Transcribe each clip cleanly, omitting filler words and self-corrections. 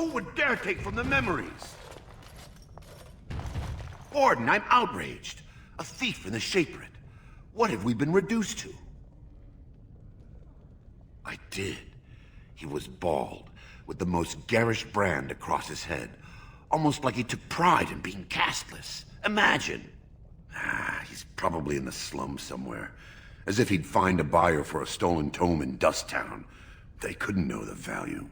Who would dare take from the memories? Orden, I'm outraged. A thief in the Shaperate. What have we been reduced to? I did. He was bald, with the most garish brand across his head. Almost like he took pride in being castless. Imagine! He's probably in the slums somewhere. As if he'd find a buyer for a stolen tome in Dust Town. They couldn't know the value.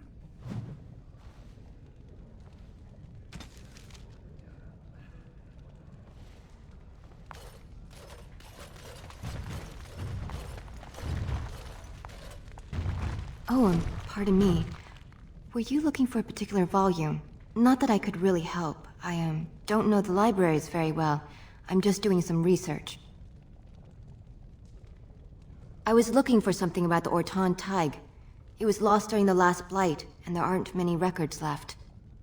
Oh, pardon me. Were you looking for a particular volume? Not that I could really help. I, don't know the libraries very well. I'm just doing some research. I was looking for something about the Ortan Tig. It was lost during the last Blight, and there aren't many records left.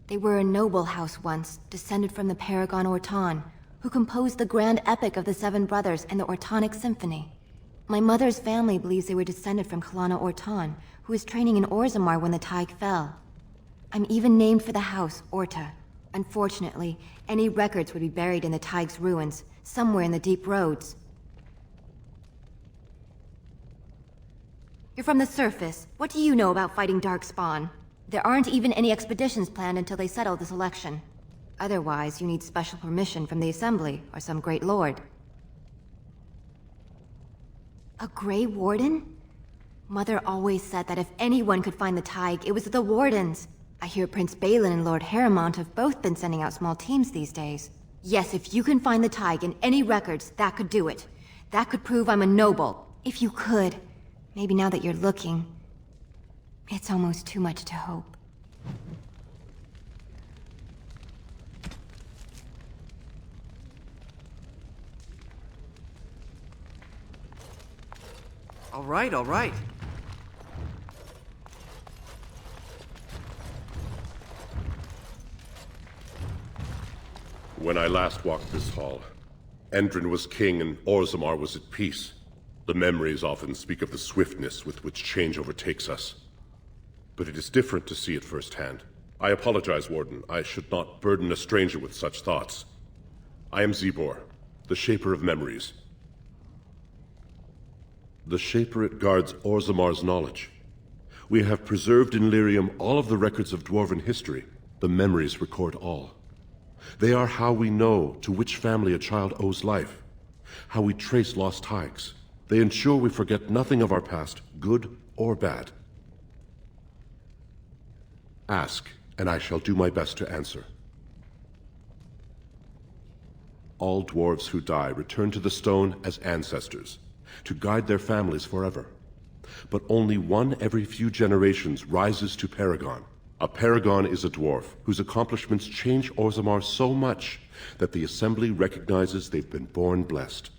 They were a noble house once, descended from the Paragon Ortan, who composed the grand epic of the Seven Brothers and the Ortanic Symphony. My mother's family believes they were descended from Kalana Ortan, who was training in Orzammar when the Tig fell. I'm even named for the house, Orta. Unfortunately, any records would be buried in the Tig's ruins, somewhere in the deep roads. You're from the surface. What do you know about fighting Darkspawn? There aren't even any expeditions planned until they settle this election. Otherwise, you need special permission from the Assembly, or some great lord. A Grey Warden? Mother always said that if anyone could find the Tig, it was the Wardens. I hear Prince Bhelen and Lord Harrowmont have both been sending out small teams these days. Yes, if you can find the Tig in any records, that could do it. That could prove I'm a noble. If you could. Maybe now that you're looking, it's almost too much to hope. All right, all right. When I last walked this hall, Endrin was king and Orzammar was at peace. The memories often speak of the swiftness with which change overtakes us. But it is different to see it firsthand. I apologize, Warden. I should not burden a stranger with such thoughts. I am Czibor, the Shaper of Memories. The Shaperate guards Orzammar's knowledge. We have preserved in Lyrium all of the records of Dwarven history. The memories record all. They are how we know to which family a child owes life, how we trace lost Tigs. They ensure we forget nothing of our past, good or bad. Ask, and I shall do my best to answer. All dwarves who die return to the stone as ancestors, to guide their families forever. But only one every few generations rises to Paragon. A Paragon is a dwarf whose accomplishments change Orzammar so much that the Assembly recognizes they've been born blessed.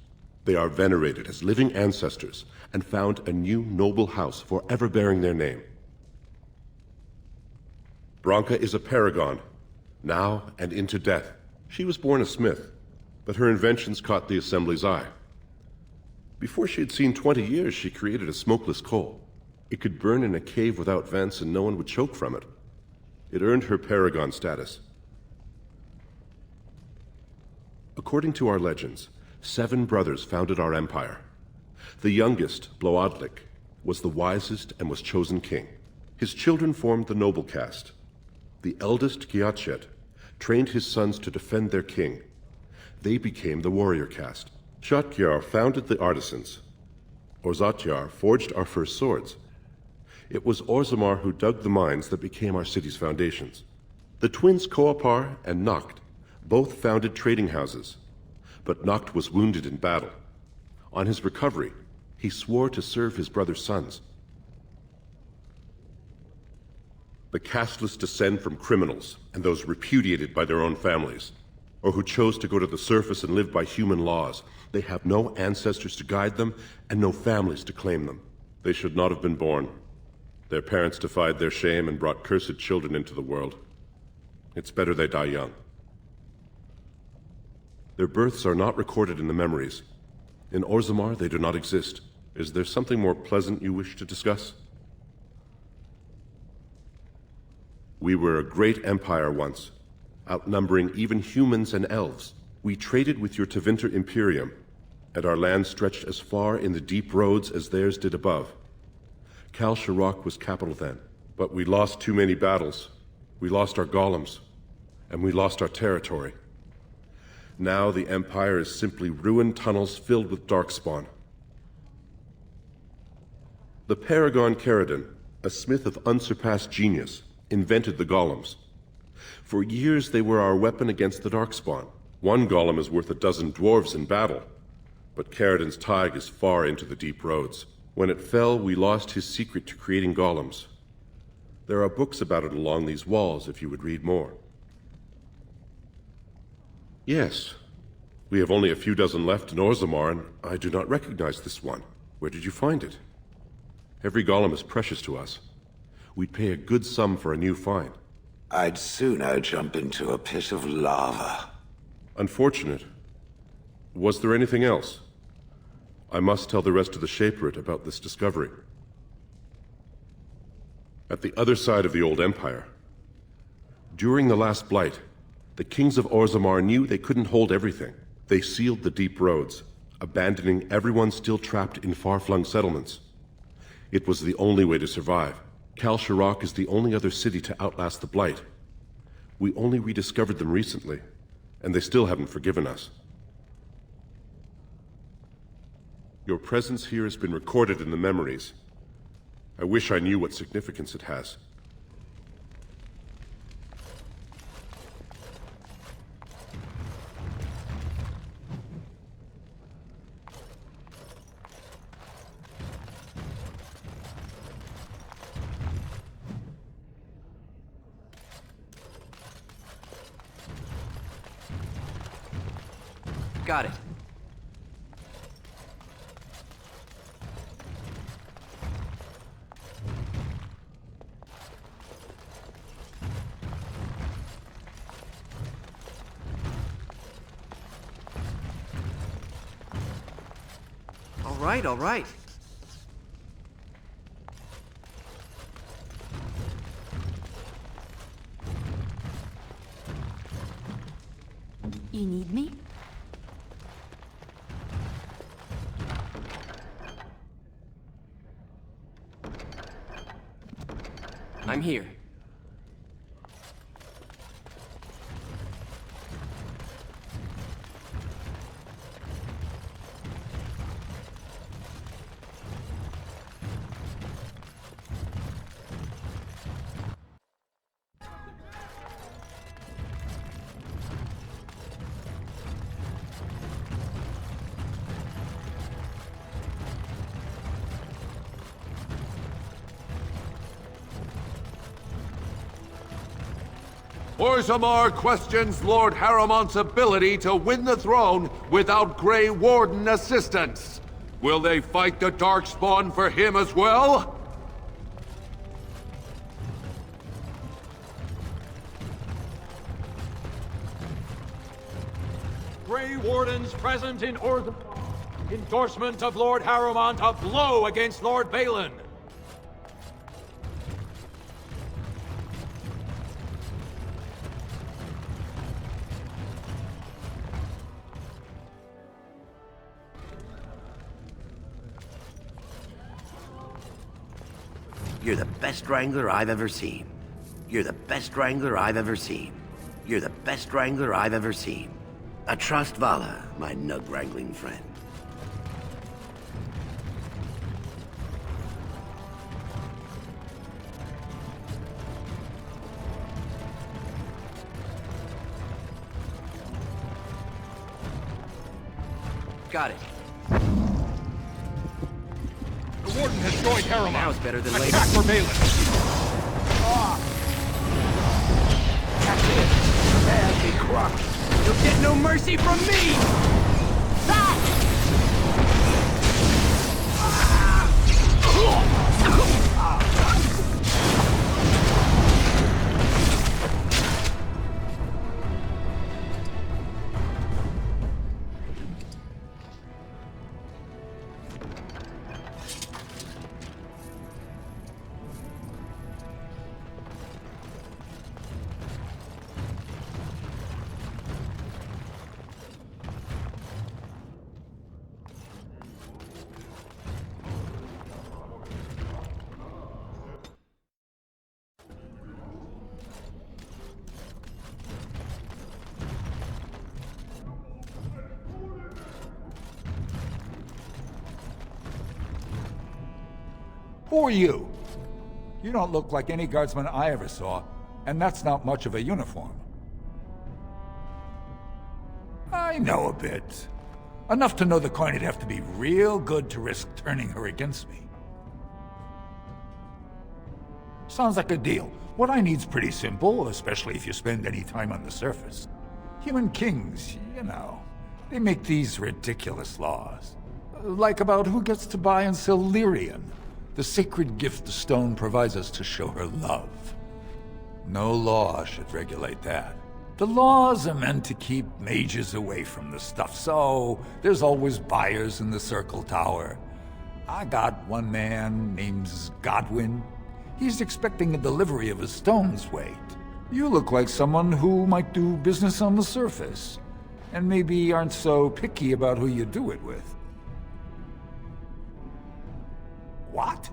They are venerated as living ancestors and found a new noble house forever bearing their name. Branka is a Paragon, now and into death. She was born a smith, but her inventions caught the Assembly's eye. Before she had seen 20 years, she created a smokeless coal. It could burn in a cave without vents and no one would choke from it. It earned her Paragon status. According to our legends, 7 brothers founded our empire. The youngest, Bloadlik, was the wisest and was chosen king. His children formed the noble caste. The eldest, Giachet, trained his sons to defend their king. They became the warrior caste. Shatgyar founded the artisans. Orzatyar forged our first swords. It was Orzammar who dug the mines that became our city's foundations. The twins Koapar and Noct both founded trading houses, but Noct was wounded in battle. On his recovery, he swore to serve his brother's sons. The casteless descend from criminals and those repudiated by their own families, or who chose to go to the surface and live by human laws. They have no ancestors to guide them and no families to claim them. They should not have been born. Their parents defied their shame and brought cursed children into the world. It's better they die young. Their births are not recorded in the memories. In Orzammar, they do not exist. Is there something more pleasant you wish to discuss? We were a great empire once, outnumbering even humans and elves. We traded with your Tevinter Imperium, and our land stretched as far in the deep roads as theirs did above. Kal Sharok was capital then, but we lost too many battles. We lost our golems, and we lost our territory. Now the Empire is simply ruined tunnels filled with darkspawn. The Paragon Gredin, a smith of unsurpassed genius, invented the golems. For years they were our weapon against the darkspawn. One golem is worth a dozen dwarves in battle, but Gredin's Tig is far into the deep roads. When it fell, we lost his secret to creating golems. There are books about it along these walls if you would read more. Yes. We have only a few dozen left in Orzammar, and I do not recognize this one. Where did you find it? Every golem is precious to us. We'd pay a good sum for a new find. I'd sooner jump into a pit of lava. Unfortunate. Was there anything else? I must tell the rest of the Shaperate about this discovery. At the other side of the old empire, during the last blight, the kings of Orzammar knew they couldn't hold everything. They sealed the deep roads, abandoning everyone still trapped in far-flung settlements. It was the only way to survive. Kal Sharok is the only other city to outlast the blight. We only rediscovered them recently, and they still haven't forgiven us. Your presence here has been recorded in the memories. I wish I knew what significance it has. Got it. All right. You need me? I'm here. Orzammar questions Lord Harrowmont's ability to win the throne without Grey Warden assistance. Will they fight the Darkspawn for him as well? Grey Wardens present in Orta. Endorsement of Lord Harrowmont, a blow against Lord Bhelen. You're the best wrangler I've ever seen. You're the best wrangler I've ever seen. You're the best wrangler I've ever seen. I trust Vala, my nug-wrangling friend. Got it. The Warden has joined Harrowmont. Now it's better than later. Attack for Bhelen. That's it. That'll be crushed. You'll get no mercy from me! Who are you? You don't look like any guardsman I ever saw, and that's not much of a uniform. I know a bit. Enough to know the coin'd have to be real good to risk turning her against me. Sounds like a deal. What I need's pretty simple, especially if you spend any time on the surface. Human kings, you know, they make these ridiculous laws. Like about who gets to buy and sell Lyrian, the sacred gift the stone provides us to show her love. No law should regulate that. The laws are meant to keep mages away from the stuff, so there's always buyers in the Circle Tower. I got one man named Godwin. He's expecting a delivery of a stone's weight. You look like someone who might do business on the surface, and maybe aren't so picky about who you do it with. What?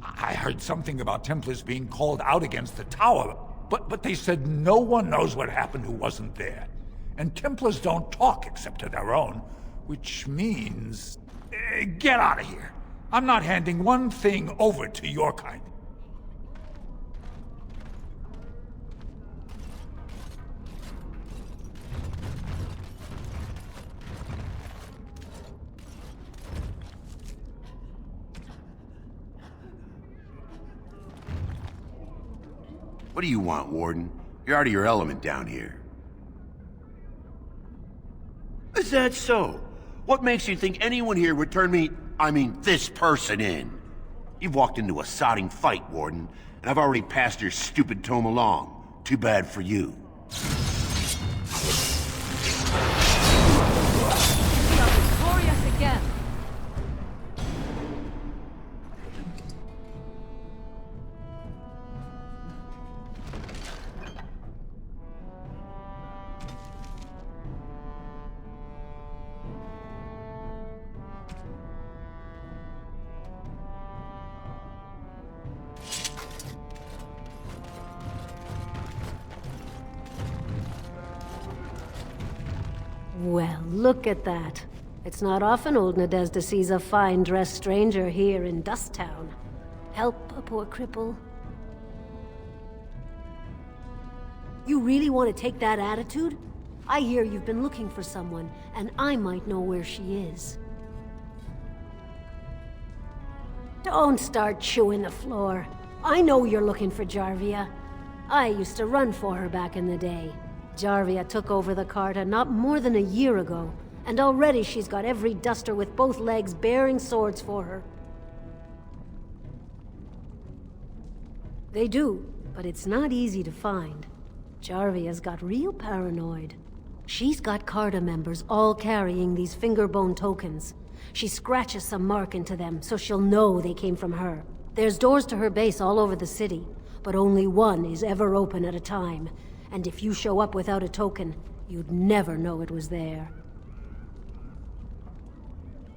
I heard something about Templars being called out against the tower, but they said no one knows what happened who wasn't there. And Templars don't talk except to their own, which means... get out of here. I'm not handing one thing over to your kind. What do you want, Warden? You're out of your element down here. Is that so? What makes you think anyone here would turn me, this person in? You've walked into a sodding fight, Warden, and I've already passed your stupid tome along. Too bad for you. We are victorious again. Well, look at that. It's not often old Nadezda sees a fine-dressed stranger here in Dust Town. Help a poor cripple. You really want to take that attitude? I hear you've been looking for someone, and I might know where she is. Don't start chewing the floor. I know you're looking for Jarvia. I used to run for her back in the day. Jarvia took over the Carta not more than a year ago, and already she's got every duster with both legs bearing swords for her. They do, but it's not easy to find. Jarvia's got real paranoid. She's got Carta members all carrying these fingerbone tokens. She scratches some mark into them so she'll know they came from her. There's doors to her base all over the city, but only one is ever open at a time. And if you show up without a token, you'd never know it was there.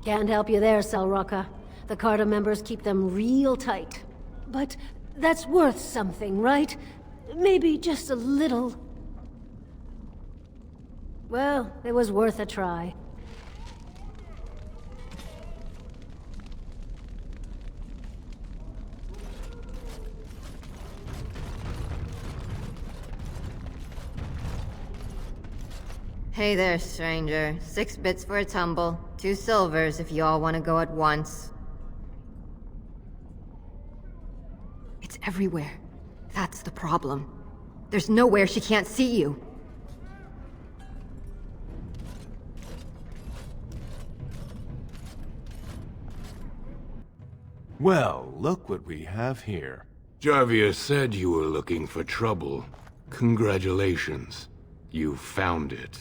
Can't help you there, Selrocka. The Carta members keep them real tight. But that's worth something, right? Maybe just a little. Well, it was worth a try. Hey there, stranger. 6 bits for a tumble. 2 silvers if you all want to go at once. It's everywhere. That's the problem. There's nowhere she can't see you. Well, look what we have here. Jarvia said you were looking for trouble. Congratulations. You found it.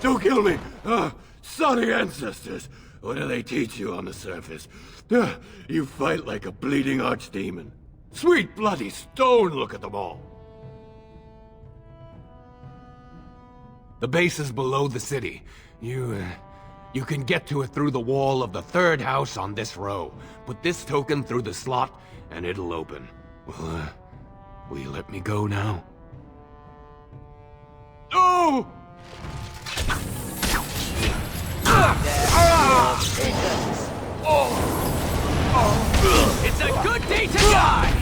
Don't kill me! Sorry ancestors! What do they teach you on the surface? You fight like a bleeding archdemon. Sweet bloody stone, look at them all! The base is below the city. You can get to it through the wall of the third house on this row. Put this token through the slot, and it'll open. Will you let me go now? No! It's a good day to die!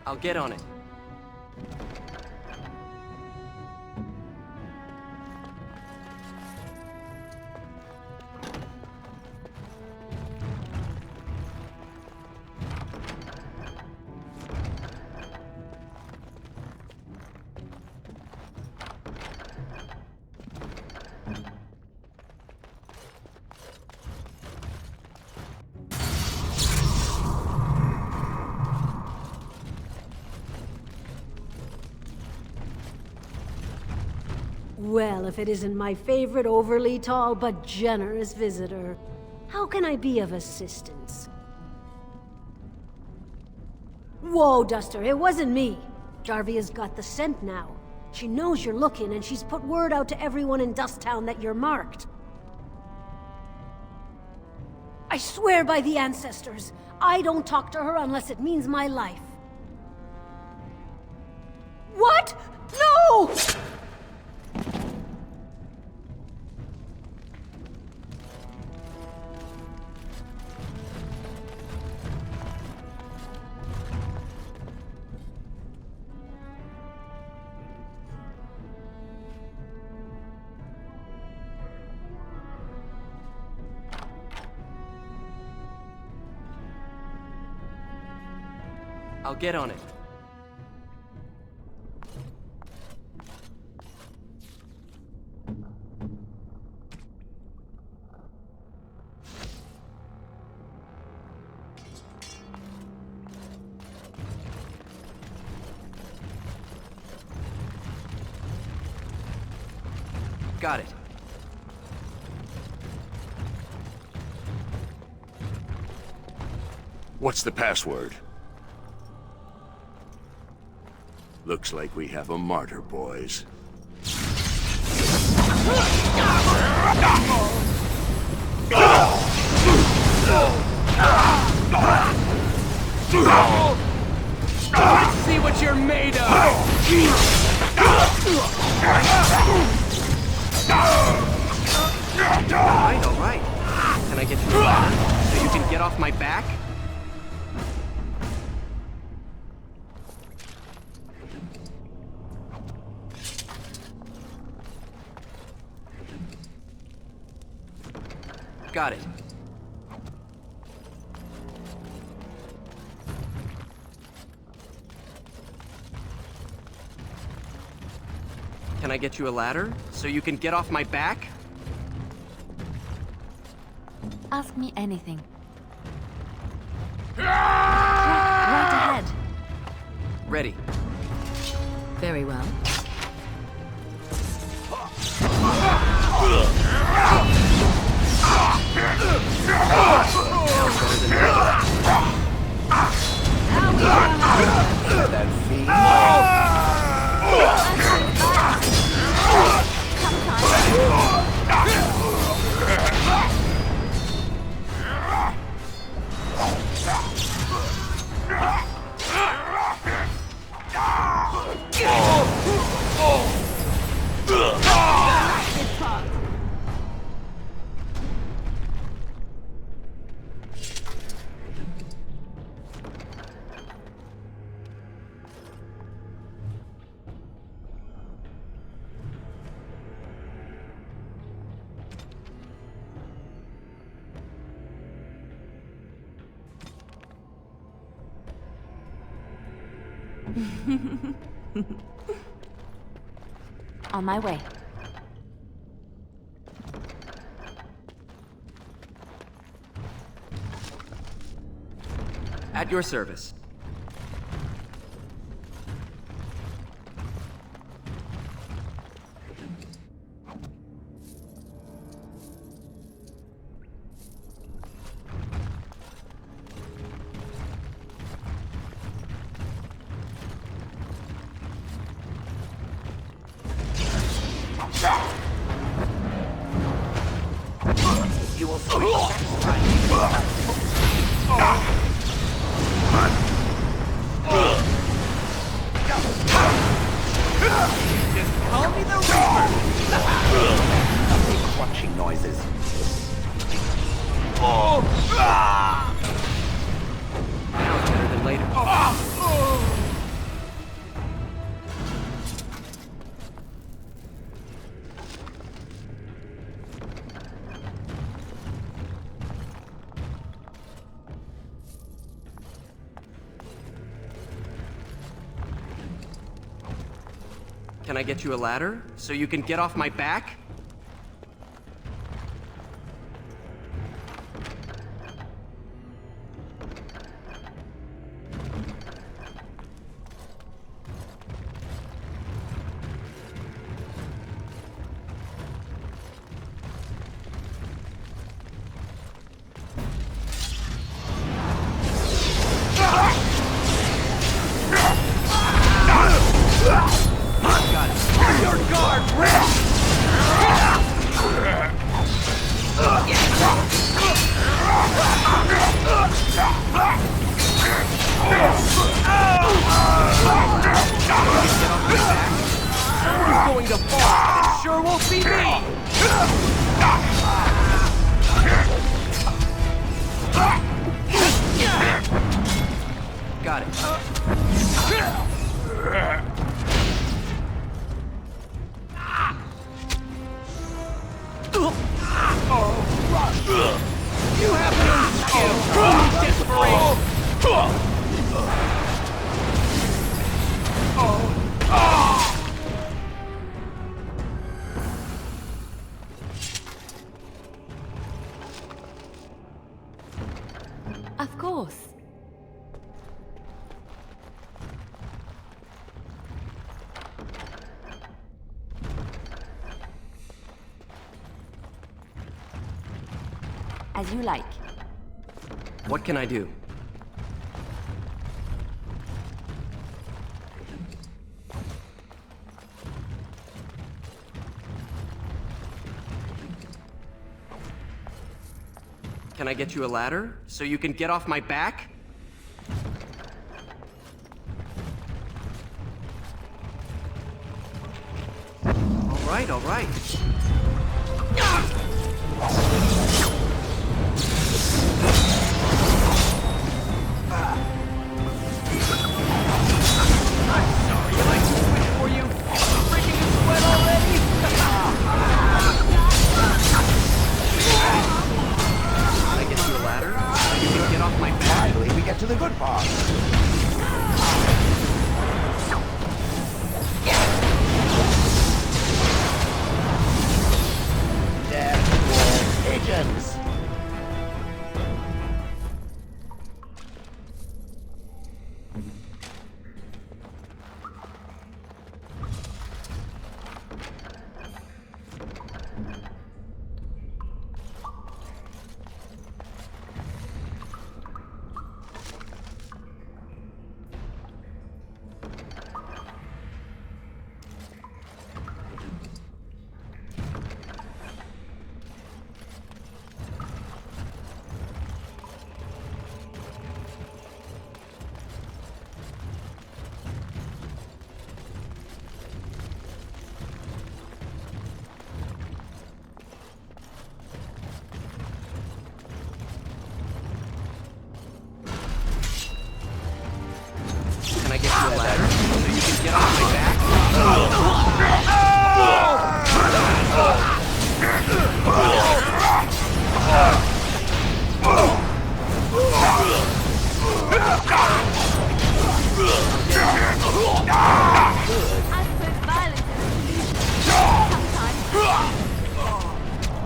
I'll get on it. Well, if it isn't my favorite overly tall but generous visitor, how can I be of assistance? Whoa, Duster, it wasn't me. Jarvia's got the scent now. She knows you're looking, and she's put word out to everyone in Dusttown that you're marked. I swear by the ancestors, I don't talk to her unless it means my life. What? No! I'll get on it. Got it. What's the password? Looks like we have a martyr, boys. Let's see what you're made of! All right. Can I get you a ladder so you can get off my back? Got it. Can I get you a ladder so you can get off my back? Ask me anything. Right ahead. Ready. Very well. That fiend. On my way. At your service. Just call me the Reaper! Crunching noises. Now it's better than later. Can I get you a ladder so you can get off my back? Going to fall. It sure won't be me. Got it. You have no skill. Desperation. Of course. As you like. What can I do? Can I get you a ladder so you can get off my back? All right, all right. To the good part. Death War Pigeons.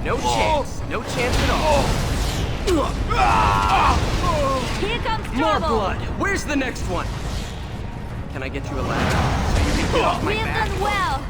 No chance. No chance at all. Here comes More trouble. blood. Where's the next one? Can I get you a ladder so you can get off my We have back? done well.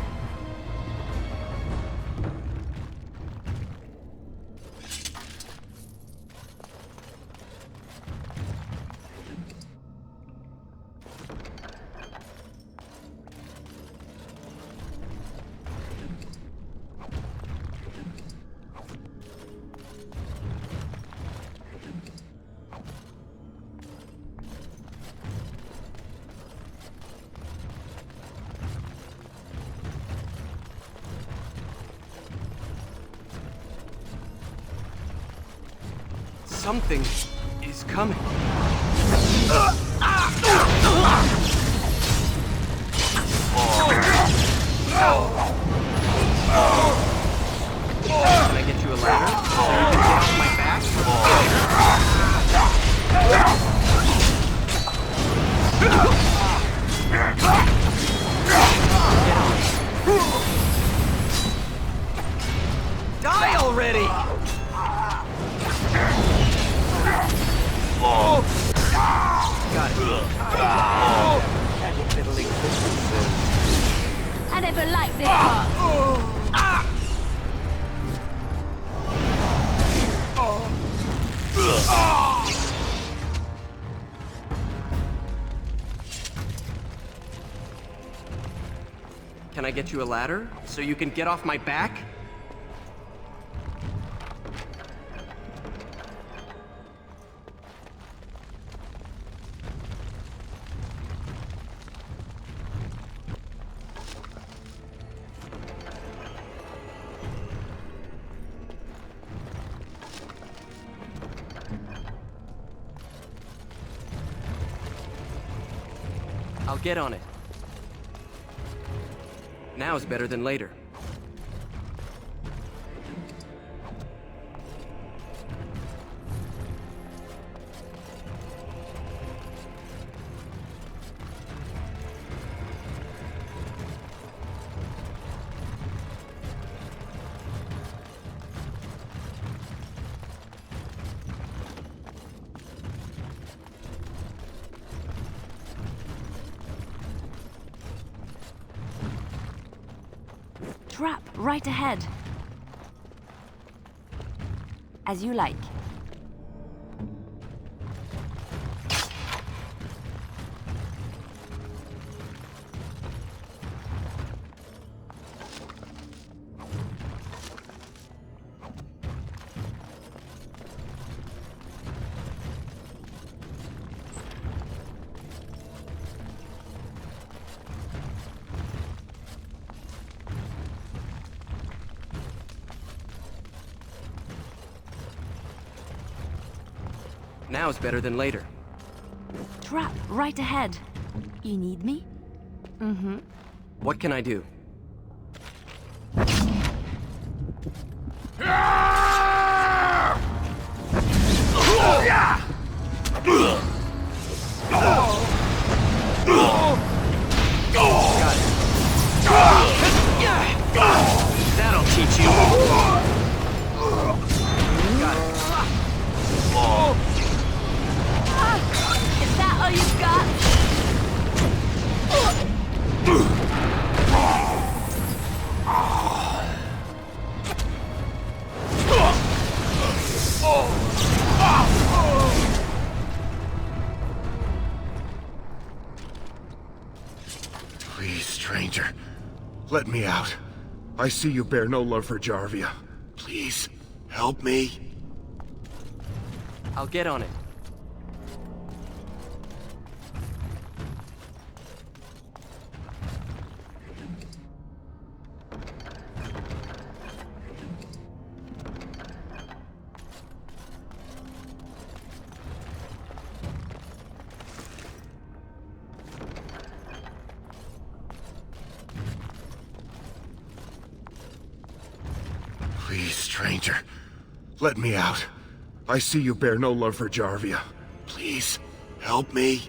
Something is coming. Can I get you a ladder so you can get off my back? Die already! Got it. I never liked this part. Can I get you a ladder so you can get off my back? I'll get on it. Now is better than later. Trap right ahead. As you like. Now is better than later. Trap right ahead. You need me? Mm-hmm. What can I do? That'll teach you. Got it. Is that all you've got? Please, stranger. Let me out. I see you bear no love for Jarvia. Please, help me. I'll get on it. Please, stranger. Let me out. I see you bear no love for Jarvia. Please, help me.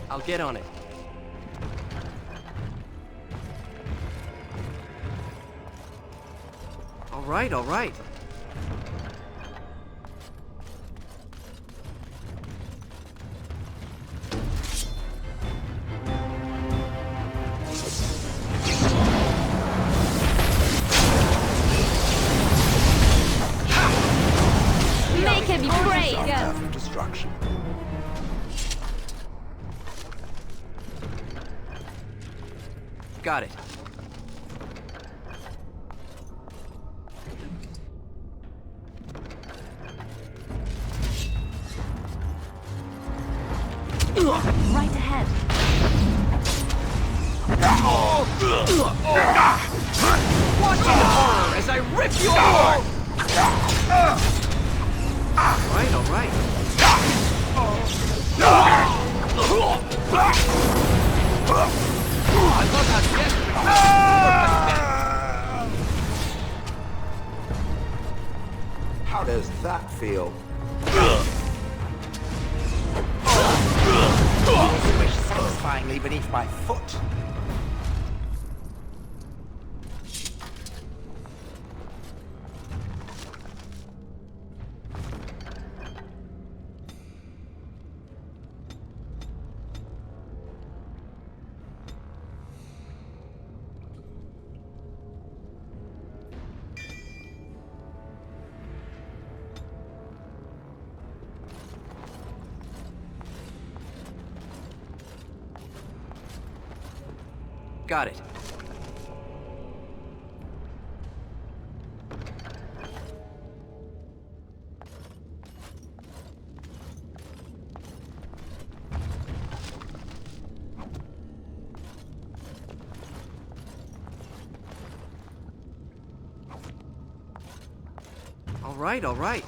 I'll get on it. All right, all right. Make him break! For destruction. Got it. Right ahead. Watch the horror as I rip you apart! Alright, alright. I love how desperate. How does that feel? Swish satisfyingly beneath my foot. Got it. All right, all right.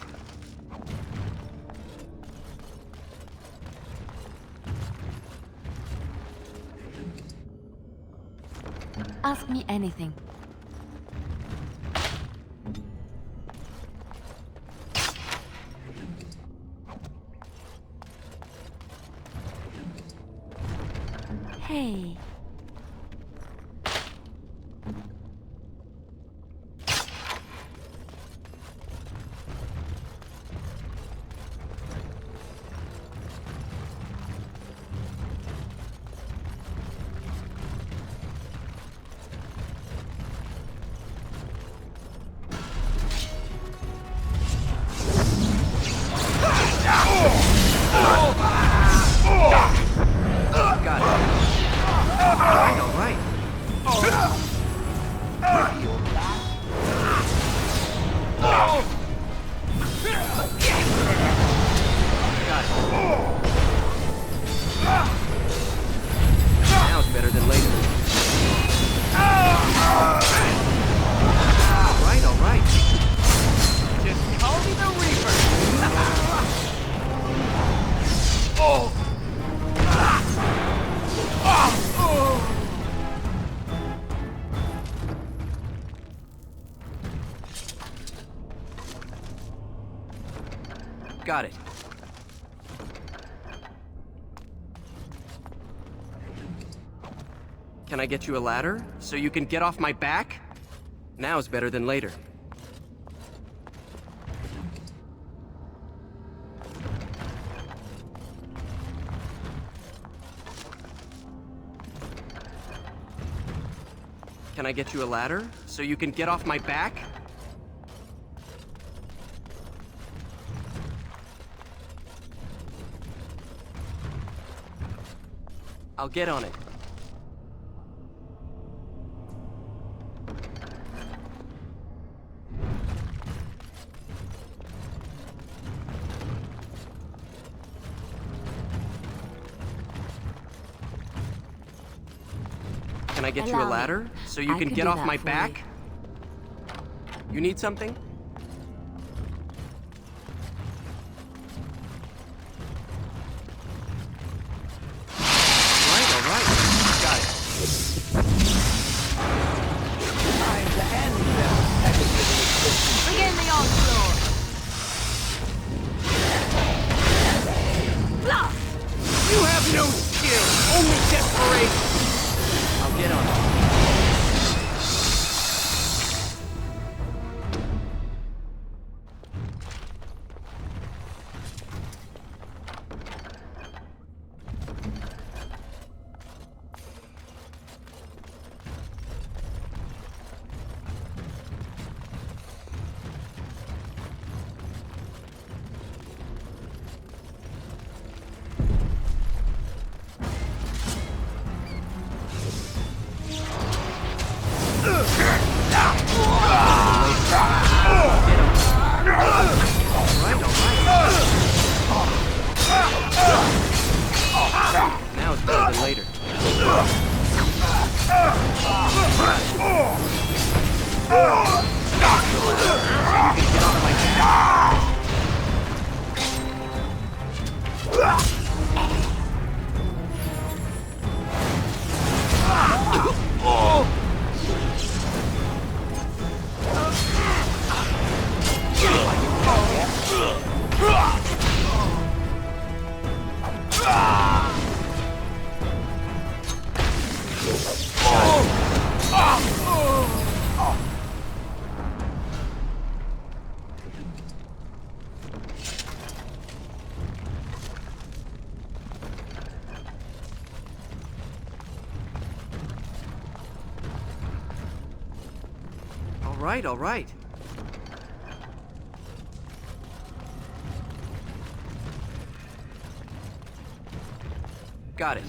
Ask me anything. Hey. Got it. Can I get you a ladder so you can get off my back? Now's better than later. Can I get you a ladder so you can get off my back? I'll get on it. Can I get you a ladder so you can get off my back? You need something? you! Only desperation! I'll get on it. Now it's better than later. Get on my back. All right. Got it.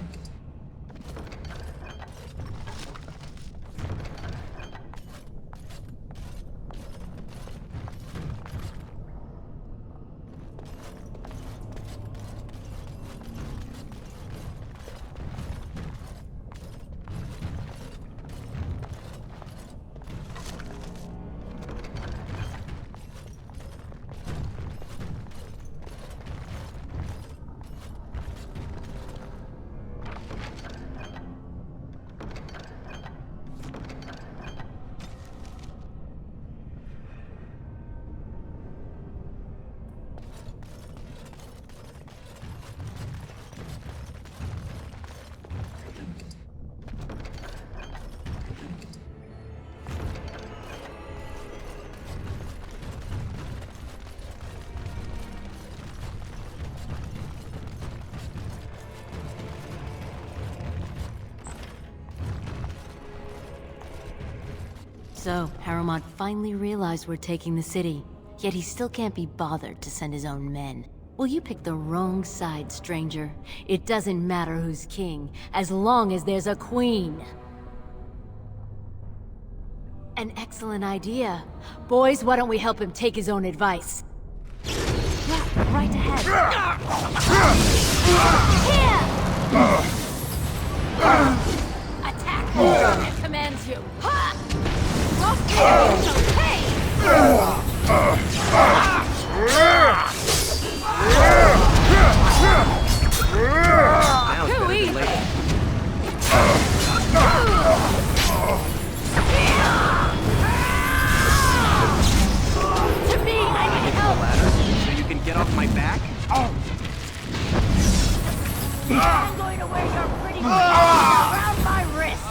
So, Harrowmont finally realized we're taking the city, yet he still can't be bothered to send his own men. Well, you picked the wrong side, stranger. It doesn't matter who's king, as long as there's a queen. An excellent idea. Boys, why don't we help him take his own advice? Yeah, right ahead. Here! Attack! It commands you. So you can get off my back? I'm going to wear your pretty around my wrist.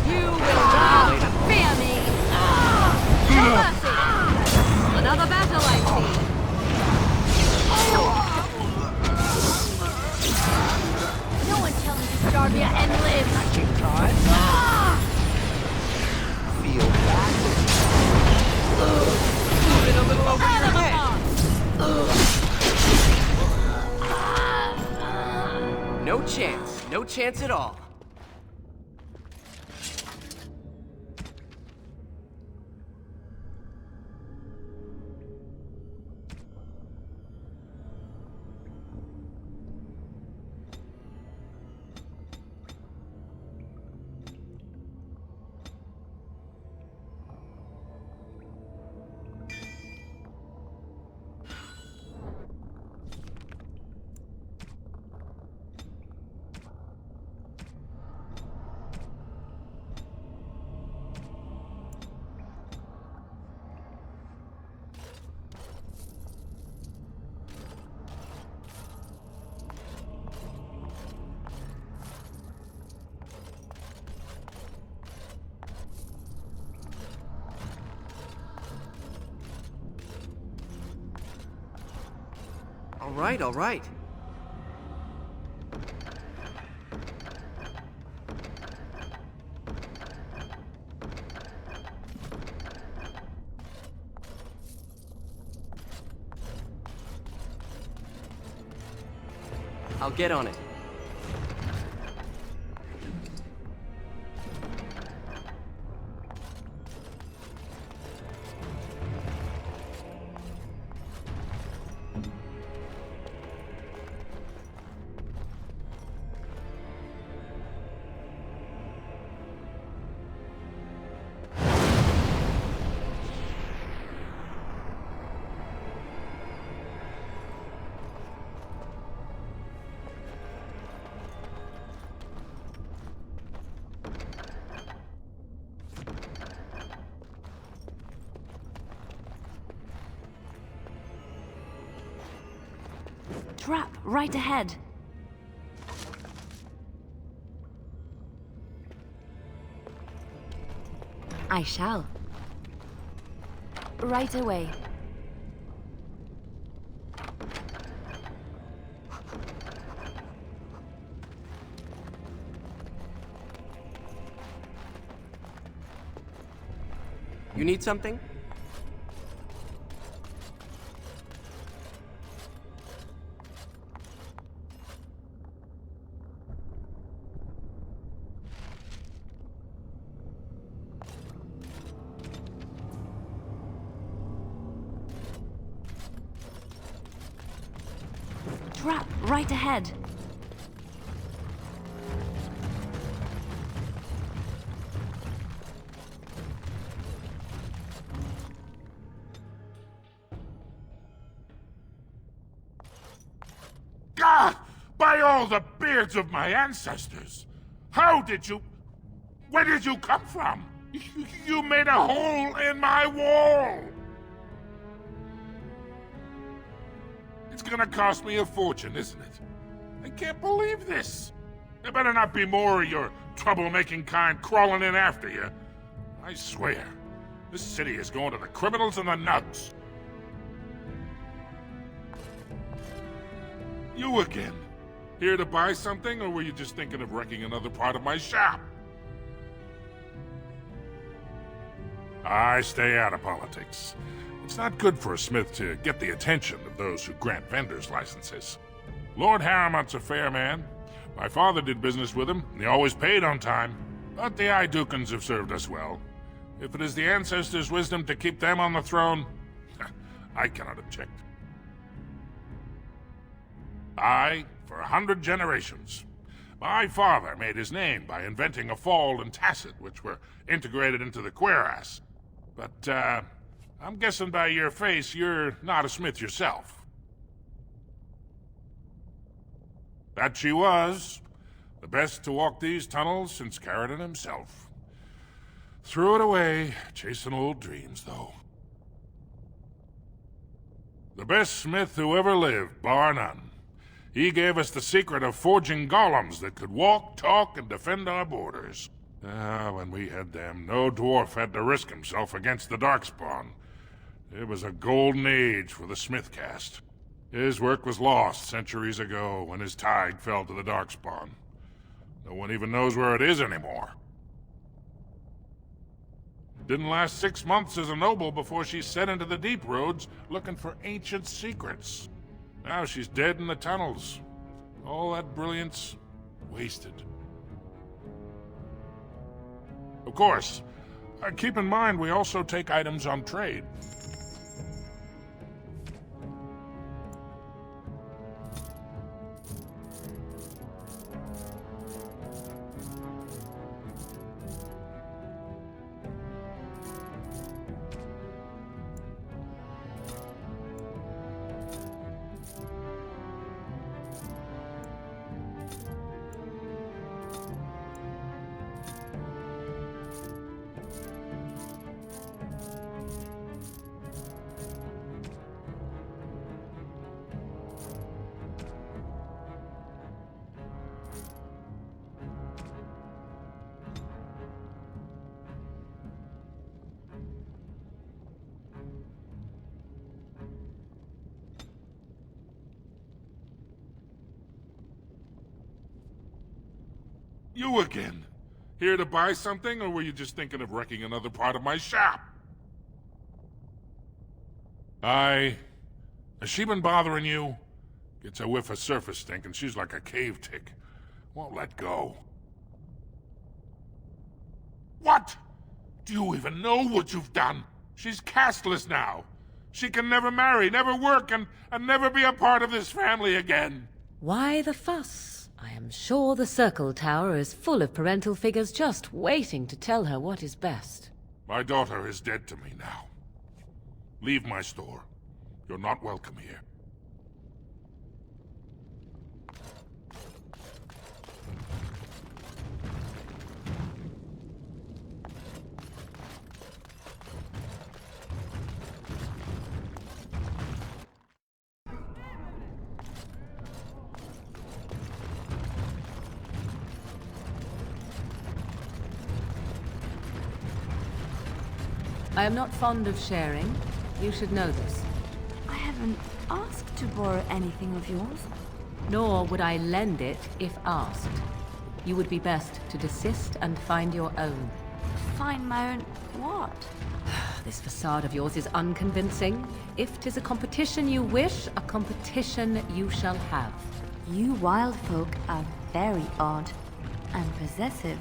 You will not fear me! No mercy! Another battle, I see! No one tell me to Jarvia and live! Touching card. Feel that? Moving a little over your head! No chance. No chance at all. All right, all right. I'll get on it. Trap, right ahead. I shall. Right away. You need something? Trap, right ahead. God! By all the beards of my ancestors! How did you... Where did you come from? You made a hole in my wall! It's gonna cost me a fortune, isn't it? I can't believe this. There better not be more of your troublemaking kind crawling in after you. I swear, this city is going to the criminals and the nugs. You again. Here to buy something, or were you just thinking of wrecking another part of my shop? I stay out of politics. It's not good for a smith to get the attention of those who grant vendors licenses. Lord Harrowmont's a fair man. My father did business with him, and he always paid on time. But the Aeducans have served us well. If it is the ancestors' wisdom to keep them on the throne, I cannot object. For 100 generations. My father made his name by inventing a fall and tacit, which were integrated into the cuirass. But, I'm guessing by your face you're not a smith yourself. That she was. The best to walk these tunnels since Gredin himself. Threw it away, chasing old dreams, though. The best smith who ever lived, bar none. He gave us the secret of forging golems that could walk, talk, and defend our borders. When we had them, no dwarf had to risk himself against the Darkspawn. It was a golden age for the smith caste. His work was lost centuries ago when his tide fell to the Darkspawn. No one even knows where it is anymore. Didn't last 6 months as a noble before she set into the deep roads looking for ancient secrets. Now she's dead in the tunnels. All that brilliance, wasted. Of course, keep in mind we also take items on trade. You again. Here to buy something, or were you just thinking of wrecking another part of my shop? Has she been bothering you? Gets a whiff of surface stink and she's like a cave tick. Won't let go. What? Do you even know what you've done? She's castless now. She can never marry, never work, and never be a part of this family again. Why the fuss? I am sure the Circle Tower is full of parental figures just waiting to tell her what is best. My daughter is dead to me now. Leave my store. You're not welcome here. I am not fond of sharing. You should know this. I haven't asked to borrow anything of yours. Nor would I lend it if asked. You would be best to desist and find your own. Find my own what? This facade of yours is unconvincing. If 'tis a competition you wish, a competition you shall have. You wild folk are very odd and possessive.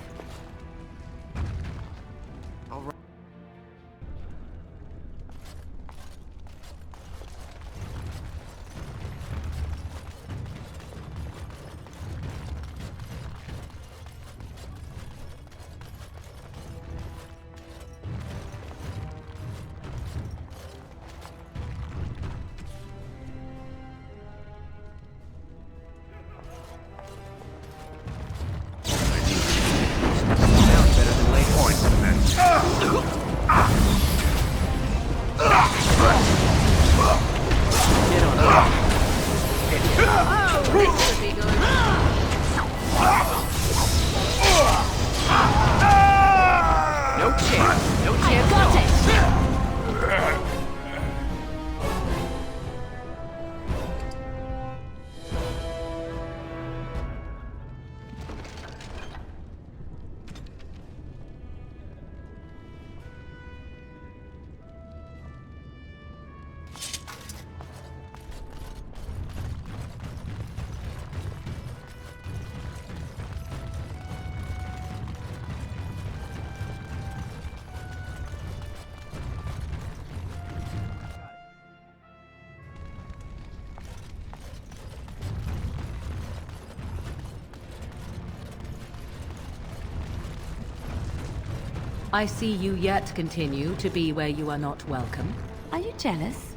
I see you yet continue to be where you are not welcome. Are you jealous?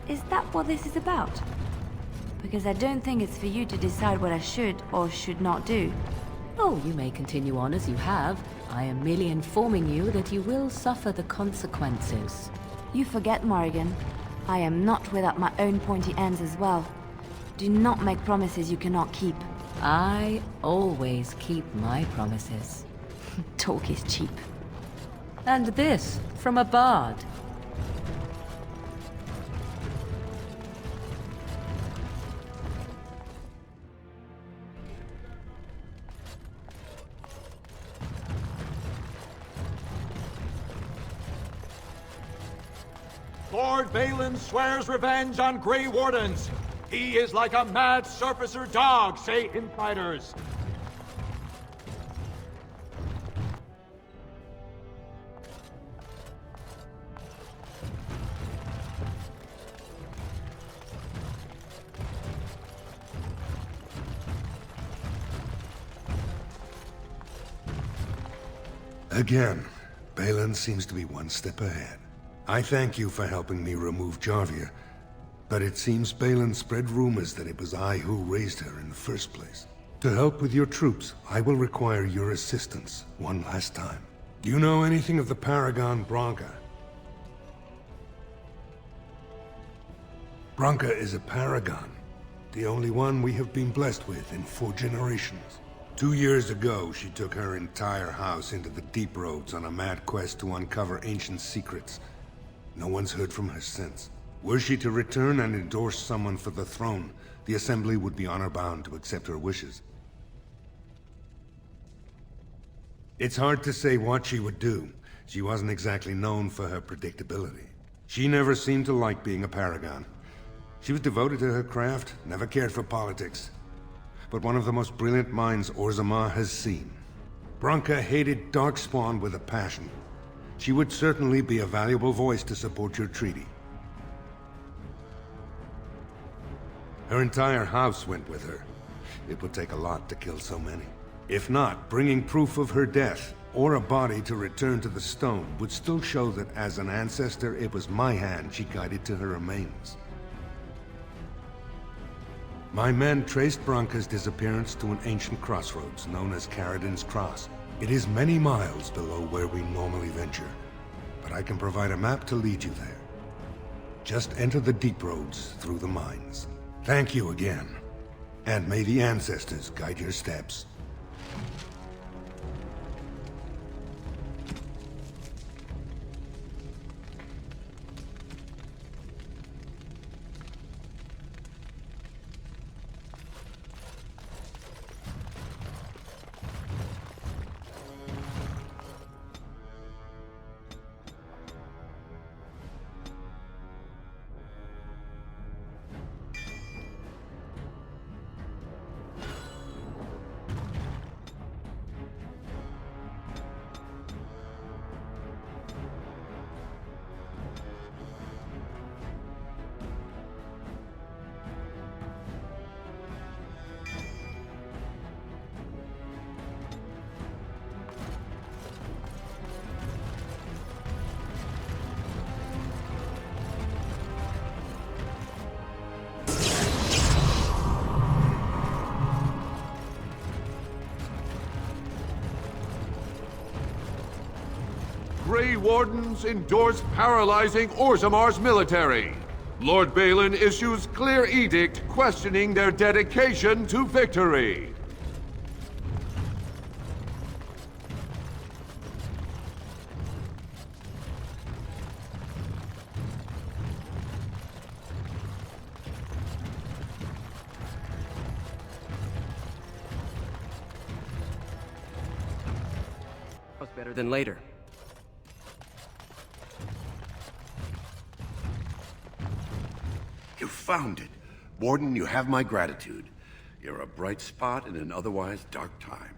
Is that what this is about? Because I don't think it's for you to decide what I should or should not do. Oh, you may continue on as you have. I am merely informing you that you will suffer the consequences. You forget, Morrigan. I am not without my own pointy ends as well. Do not make promises you cannot keep. I always keep my promises. Talk is cheap. And this, from a bard. Lord Bhelen swears revenge on Grey Wardens. He is like a mad surfacer dog, say insiders. Again, Bhelen seems to be one step ahead. I thank you for helping me remove Jarvia, but it seems Bhelen spread rumors that it was I who raised her in the first place. To help with your troops, I will require your assistance one last time. Do you know anything of the Paragon Branca? Branca is a paragon, the only one we have been blessed with in 4 generations. 2 years ago, she took her entire house into the deep roads on a mad quest to uncover ancient secrets. No one's heard from her since. Were she to return and endorse someone for the throne, the Assembly would be honor-bound to accept her wishes. It's hard to say what she would do. She wasn't exactly known for her predictability. She never seemed to like being a paragon. She was devoted to her craft, never cared for politics. But one of the most brilliant minds Orzammar has seen. Branka hated Darkspawn with a passion. She would certainly be a valuable voice to support your treaty. Her entire house went with her. It would take a lot to kill so many. If not, bringing proof of her death, or a body to return to the stone, would still show that as an ancestor, it was my hand she guided to her remains. My men traced Branka's disappearance to an ancient crossroads known as Caradin's Cross. It is many miles below where we normally venture, but I can provide a map to lead you there. Just enter the deep roads through the mines. Thank you again, and may the ancestors guide your steps. Grey Wardens endorse paralyzing Orzammar's military. Lord Bhelen issues clear edict questioning their dedication to victory. Was better than later. You found it. Warden, you have my gratitude. You're a bright spot in an otherwise dark time.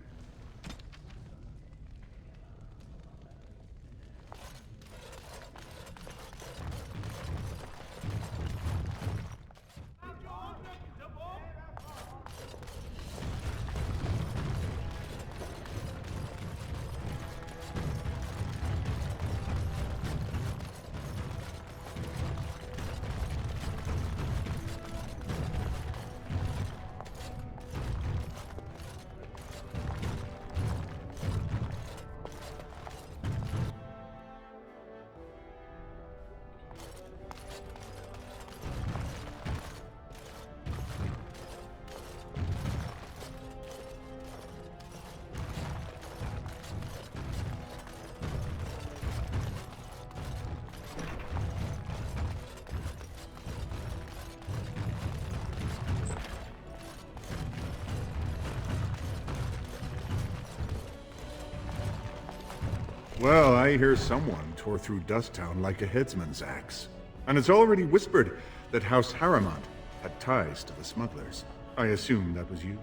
Well, I hear someone tore through Dusttown like a headsman's axe. And it's already whispered that House Harrowmont had ties to the smugglers. I assume that was you.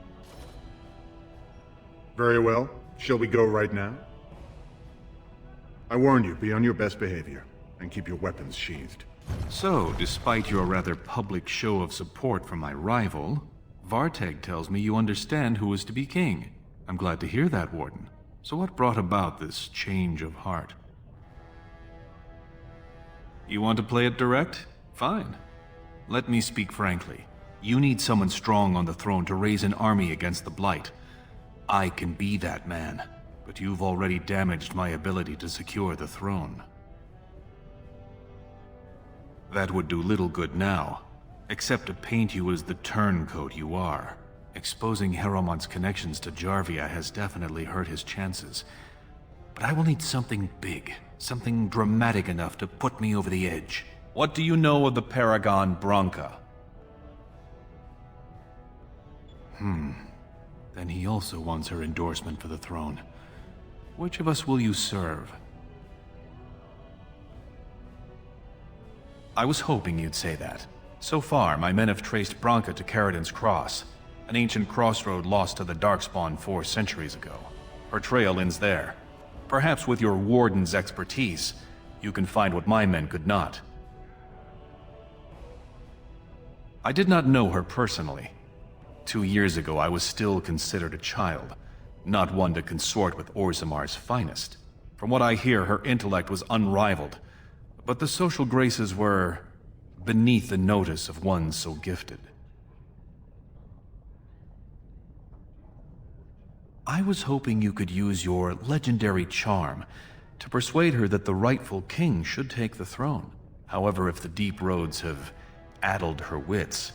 Very well. Shall we go right now? I warn you, be on your best behavior, and keep your weapons sheathed. So, despite your rather public show of support for my rival, Vartag tells me you understand who is to be king. I'm glad to hear that, Warden. So what brought about this change of heart? You want to play it direct? Fine. Let me speak frankly. You need someone strong on the throne to raise an army against the Blight. I can be that man, but you've already damaged my ability to secure the throne. That would do little good now, except to paint you as the turncoat you are. Exposing Harrowmont's connections to Jarvia has definitely hurt his chances. But I will need something big, something dramatic enough to put me over the edge. What do you know of the Paragon Branka? Then he also wants her endorsement for the throne. Which of us will you serve? I was hoping you'd say that. So far, my men have traced Branca to Caridin's Cross, an ancient crossroad lost to the Darkspawn 4 centuries ago. Her trail ends there. Perhaps with your Warden's expertise, you can find what my men could not. I did not know her personally. 2 years ago, I was still considered a child, not one to consort with Orzammar's finest. From what I hear, her intellect was unrivaled, but the social graces were beneath the notice of one so gifted. I was hoping you could use your legendary charm to persuade her that the rightful king should take the throne. However, if the deep roads have addled her wits,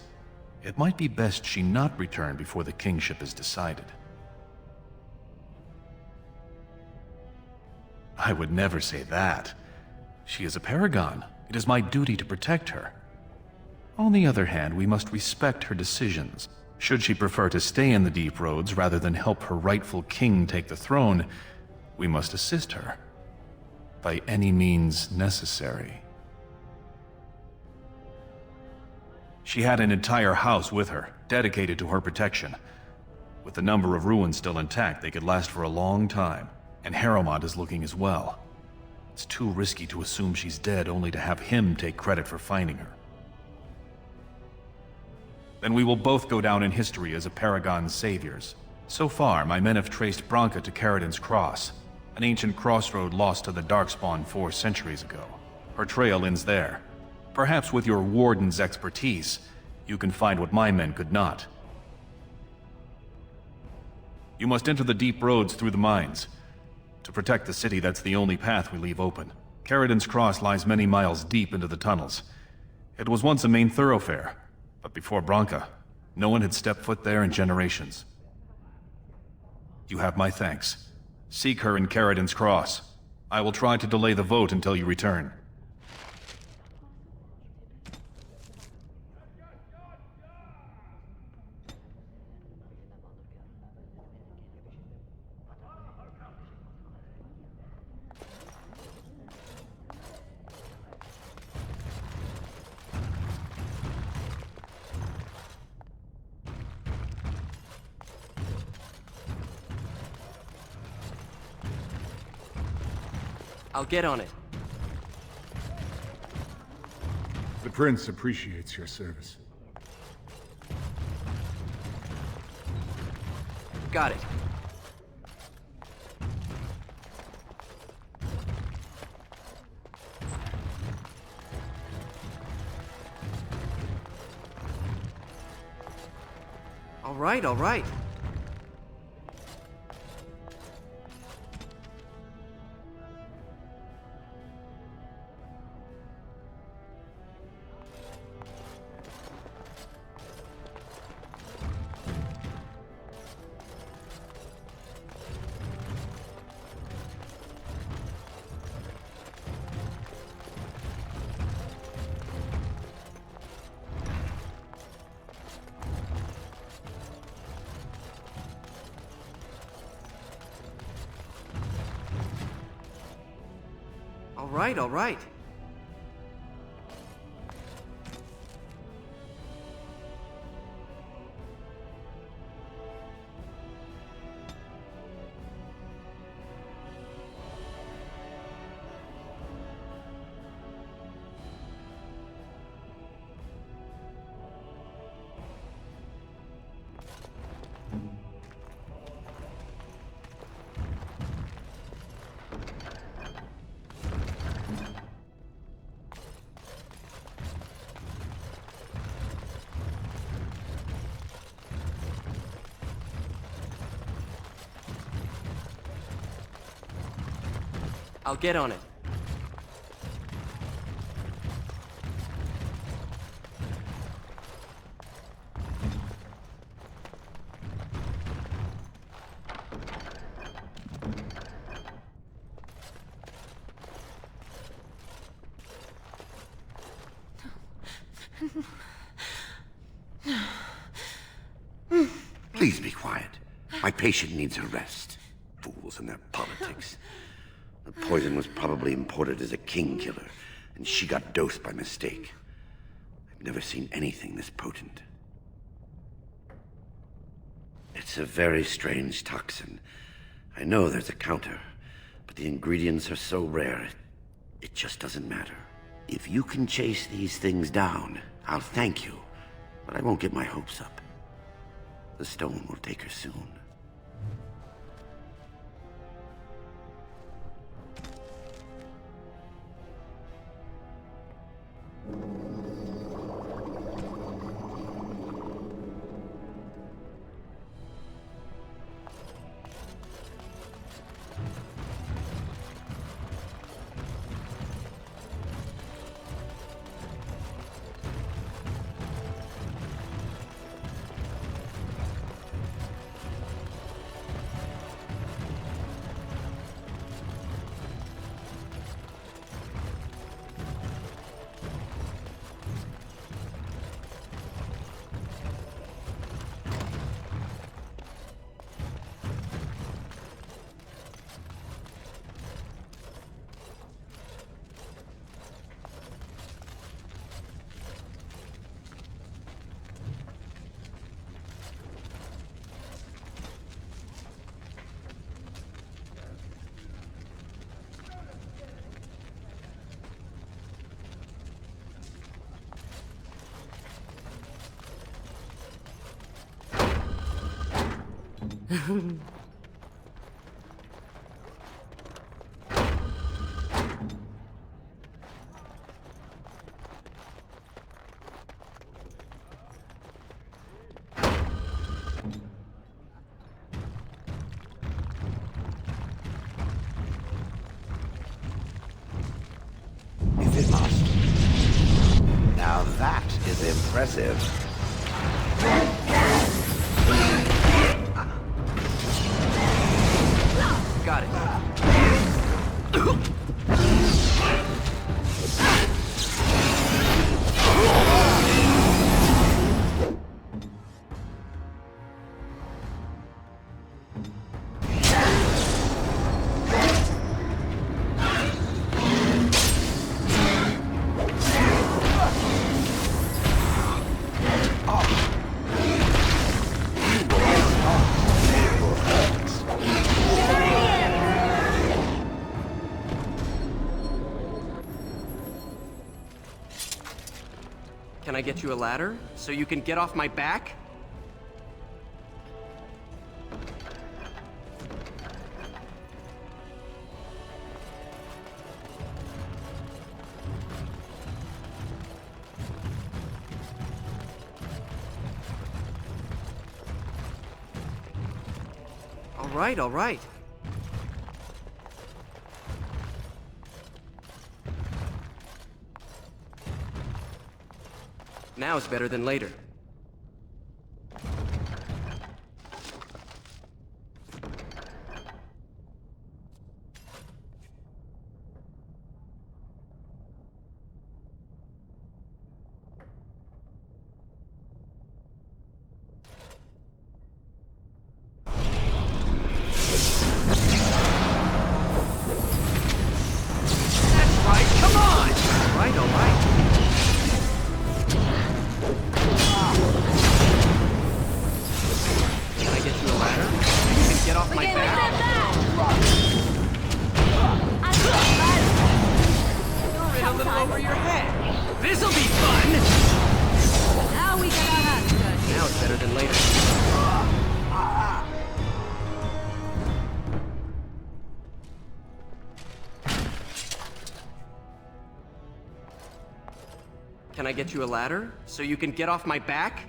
it might be best she not return before the kingship is decided. I would never say that. She is a paragon. It is my duty to protect her. On the other hand, we must respect her decisions. Should she prefer to stay in the deep roads rather than help her rightful king take the throne, we must assist her. By any means necessary. She had an entire house with her, dedicated to her protection. With the number of ruins still intact, they could last for a long time. And Harrowmont is looking as well. It's too risky to assume she's dead only to have him take credit for finding her. Then we will both go down in history as a paragon's saviors. So far, my men have traced Branca to Caridin's Cross, an ancient crossroad lost to the Darkspawn 4 centuries ago. Her trail ends there. Perhaps with your Warden's expertise, you can find what my men could not. You must enter the deep roads through the mines. To protect the city, that's the only path we leave open. Caridin's Cross lies many miles deep into the tunnels. It was once a main thoroughfare, but before Branca, no one had stepped foot there in generations. You have my thanks. Seek her in Caridin's Cross. I will try to delay the vote until you return. I'll get on it. The Prince appreciates your service. Got it. All right, all right. All right. I'll get on it. Please be quiet. My patient needs a rest. Fools and their politics. The poison was probably imported as a king killer, and she got dosed by mistake. I've never seen anything this potent. It's a very strange toxin. I know there's a counter, but the ingredients are so rare, it just doesn't matter. If you can chase these things down, I'll thank you, but I won't get my hopes up. The stone will take her soon. If it must. Now that is impressive. Got it. Can I get you a ladder so you can get off my back? All right. Now is better than later. Can I get you a ladder so you can get off my back?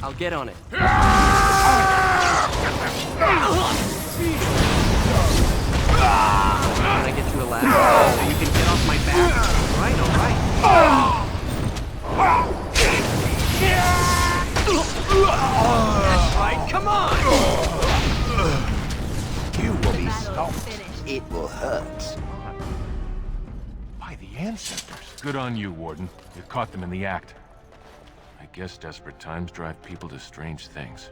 I'll get on it. Can I get you a ladder so you can It will hurt. By the ancestors. Good on you, Warden. You caught them in the act. I guess desperate times drive people to strange things.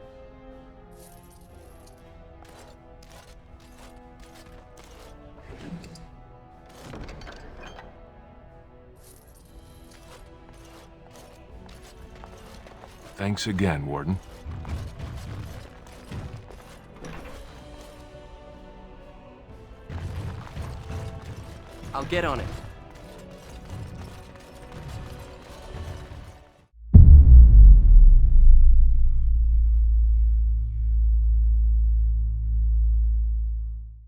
Thanks again, Warden. I'll get on it.